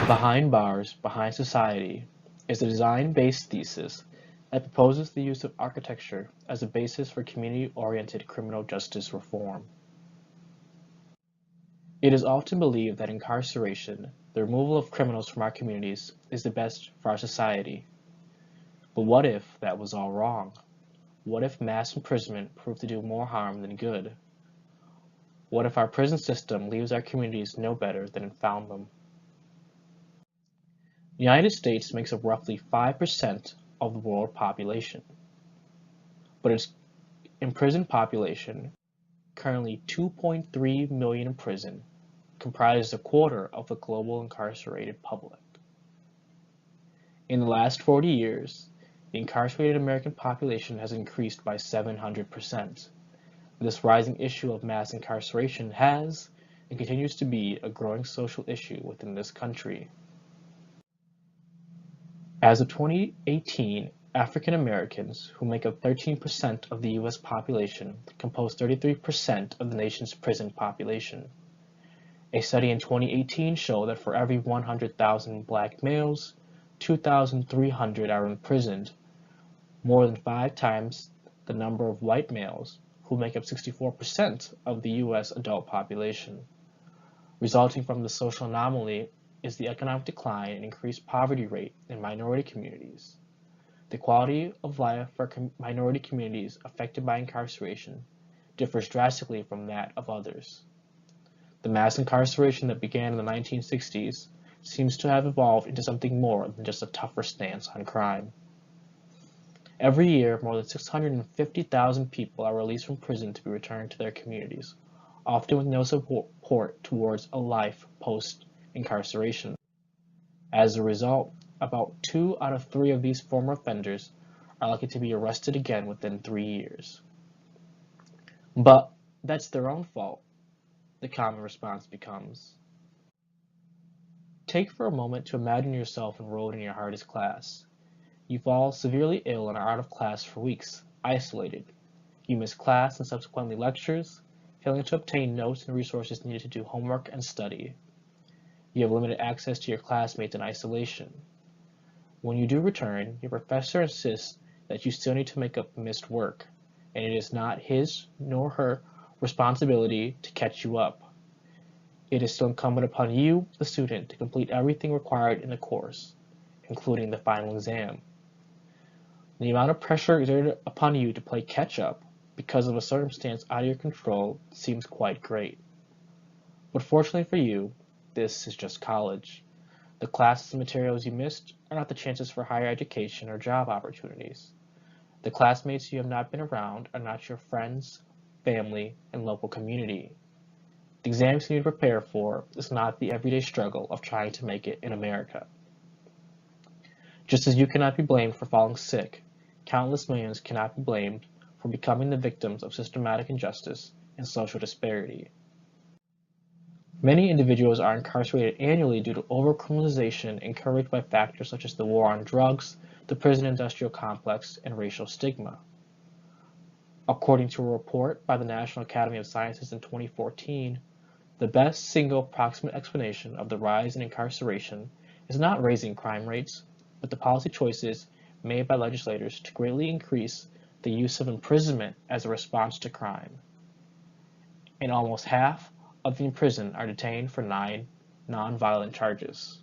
Behind Bars, Behind Society is a design-based thesis that proposes the use of architecture as a basis for community-oriented criminal justice reform. It is often believed that incarceration, the removal of criminals from our communities, is the best for our society. But what if that was all wrong? What if mass imprisonment proved to do more harm than good? What if our prison system leaves our communities no better than it found them? The United States makes up roughly 5% of the world population, but its imprisoned population, currently 2.3 million in prison, comprises a quarter of the global incarcerated public. In the last 40 years, the incarcerated American population has increased by 700%. This rising issue of mass incarceration has and continues to be a growing social issue within this country. As of 2018, African Americans, who make up 13% of the U.S. population, compose 33% of the nation's prison population. A study in 2018 showed that for every 100,000 black males, 2,300 are imprisoned, more than 5 times the number of white males, who make up 64% of the U.S. adult population. Resulting from the social anomaly is the economic decline and increased poverty rate in minority communities. The quality of life for minority communities affected by incarceration differs drastically from that of others. The mass incarceration that began in the 1960s seems to have evolved into something more than just a tougher stance on crime. Every year, more than 650,000 people are released from prison to be returned to their communities, often with no support towards a life post-incarceration. As a result, about 2 out of 3 of these former offenders are likely to be arrested again within 3 years. But that's their own fault, the common response becomes. Take for a moment to imagine yourself enrolled in your hardest class. You fall severely ill and are out of class for weeks, isolated. You miss class and subsequently lectures, failing to obtain notes and resources needed to do homework and study. You have limited access to your classmates in isolation. When you do return, your professor insists that you still need to make up missed work, and it is not his nor her responsibility to catch you up. It is still incumbent upon you, the student, to complete everything required in the course, including the final exam. The amount of pressure exerted upon you to play catch-up because of a circumstance out of your control seems quite great. But fortunately for you, this is just college. The classes and materials you missed are not the chances for higher education or job opportunities. The classmates you have not been around are not your friends, family, and local community. The exams you need to prepare for is not the everyday struggle of trying to make it in America. Just as you cannot be blamed for falling sick, countless millions cannot be blamed for becoming the victims of systematic injustice and social disparity. Many individuals are incarcerated annually due to overcriminalization encouraged by factors such as the war on drugs, the prison industrial complex, and racial stigma. According to a report by the National Academy of Sciences in 2014, the best single approximate explanation of the rise in incarceration is not raising crime rates, but the policy choices made by legislators to greatly increase the use of imprisonment as a response to crime. And almost half of the imprisoned are detained for 9 non-violent charges.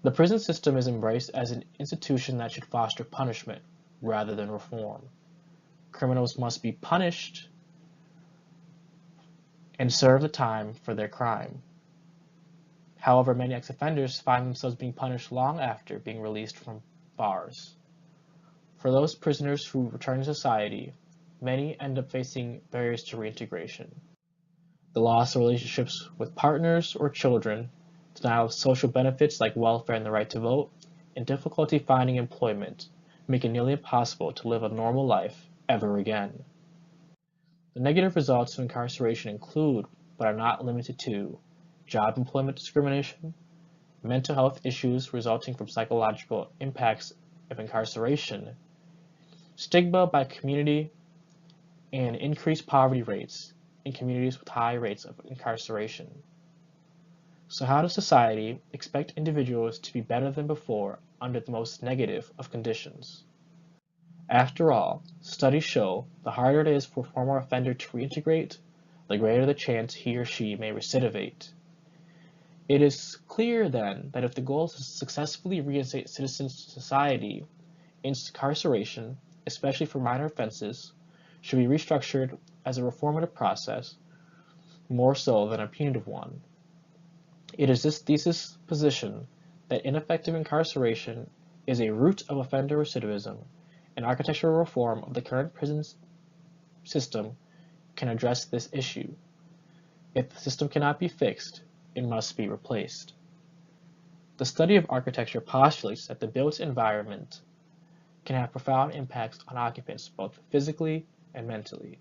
The prison system is embraced as an institution that should foster punishment rather than reform. Criminals must be punished and serve the time for their crime. However, many ex-offenders find themselves being punished long after being released from bars. For those prisoners who return to society, many end up facing barriers to reintegration. The loss of relationships with partners or children, denial of social benefits like welfare and the right to vote, and difficulty finding employment make it nearly impossible to live a normal life ever again. The negative results of incarceration include, but are not limited to, job employment discrimination, mental health issues resulting from psychological impacts of incarceration, stigma by community, and increased poverty rates in communities with high rates of incarceration. So how does society expect individuals to be better than before under the most negative of conditions? After all, studies show the harder it is for a former offender to reintegrate, the greater the chance he or she may recidivate. It is clear then that if the goal is to successfully reinstate citizens to society, incarceration, especially for minor offenses, should be restructured as a reformative process more so than a punitive one. It is this thesis position that ineffective incarceration is a root of offender recidivism, and architectural reform of the current prison system can address this issue. If the system cannot be fixed, it must be replaced. The study of architecture postulates that the built environment can have profound impacts on occupants both physically and mentally.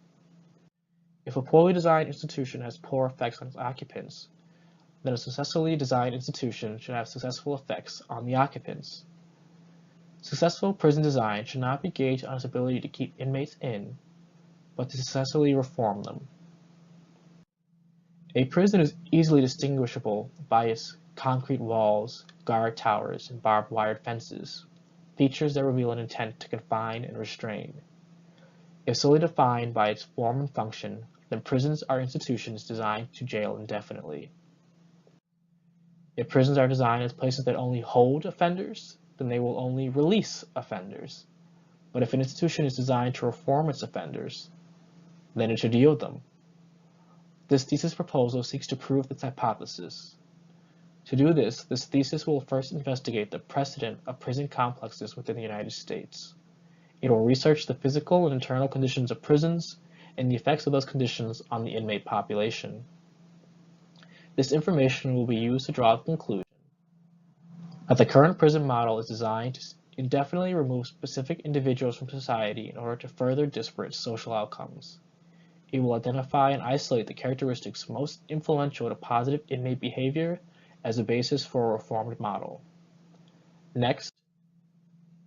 If a poorly designed institution has poor effects on its occupants, then a successfully designed institution should have successful effects on the occupants. Successful prison design should not be gauged on its ability to keep inmates in, but to successfully reform them. A prison is easily distinguishable by its concrete walls, guard towers, and barbed wire fences, features that reveal an intent to confine and restrain. If solely defined by its form and function, then prisons are institutions designed to jail indefinitely. If prisons are designed as places that only hold offenders, then they will only release offenders. But if an institution is designed to reform its offenders, then it should yield them. This thesis proposal seeks to prove this hypothesis. To do this thesis will first investigate the precedent of prison complexes within the United States. It will research the physical and internal conditions of prisons and the effects of those conditions on the inmate population. This information will be used to draw the conclusion that the current prison model is designed to indefinitely remove specific individuals from society in order to further disparate social outcomes. It will identify and isolate the characteristics most influential to positive inmate behavior as a basis for a reformed model. Next,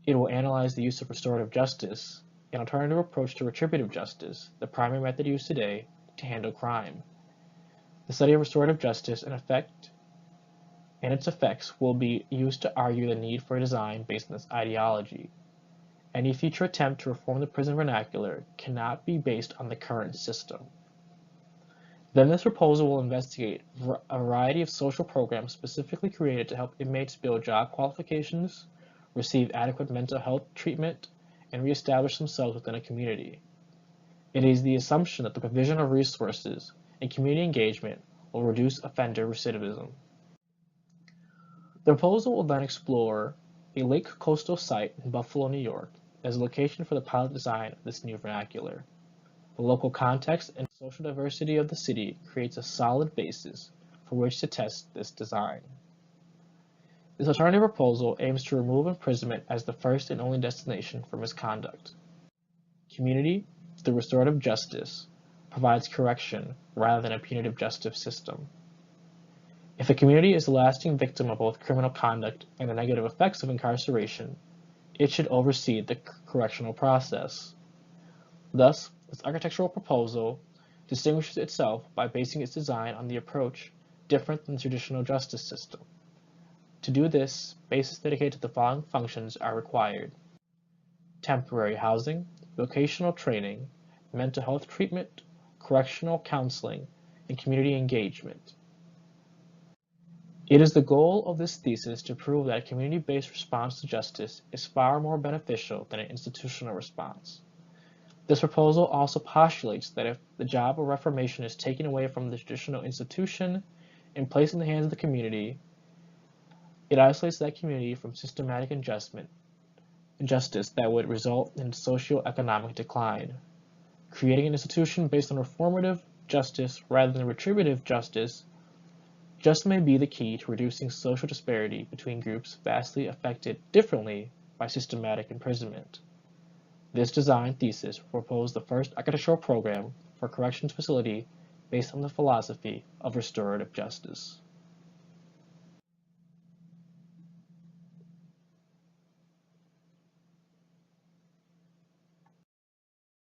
it will analyze the use of restorative justice, an alternative approach to retributive justice, the primary method used today to handle crime. The study of restorative justice and its effects will be used to argue the need for a design based on this ideology. Any future attempt to reform the prison vernacular cannot be based on the current system. Then this proposal will investigate a variety of social programs specifically created to help inmates build job qualifications, receive adequate mental health treatment, and reestablish themselves within a community. It is the assumption that the provision of resources and community engagement will reduce offender recidivism. The proposal will then explore a lake coastal site in Buffalo, New York, as a location for the pilot design of this new vernacular. The local context and social diversity of the city creates a solid basis for which to test this design. This alternative proposal aims to remove imprisonment as the first and only destination for misconduct. Community, through restorative justice, provides correction rather than a punitive justice system. If a community is the lasting victim of both criminal conduct and the negative effects of incarceration, it should oversee the correctional process. Thus, this architectural proposal distinguishes itself by basing its design on the approach different than the traditional justice system. To do this, bases dedicated to the following functions are required: temporary housing, vocational training, mental health treatment, correctional counseling, and community engagement. It is the goal of this thesis to prove that a community-based response to justice is far more beneficial than an institutional response. This proposal also postulates that if the job of reformation is taken away from the traditional institution and placed in the hands of the community, it isolates that community from systematic injustice that would result in socio-economic decline. Creating an institution based on reformative justice rather than retributive justice just may be the key to reducing social disparity between groups vastly affected differently by systematic imprisonment. This design thesis proposed the first architectural program for a corrections facility based on the philosophy of restorative justice.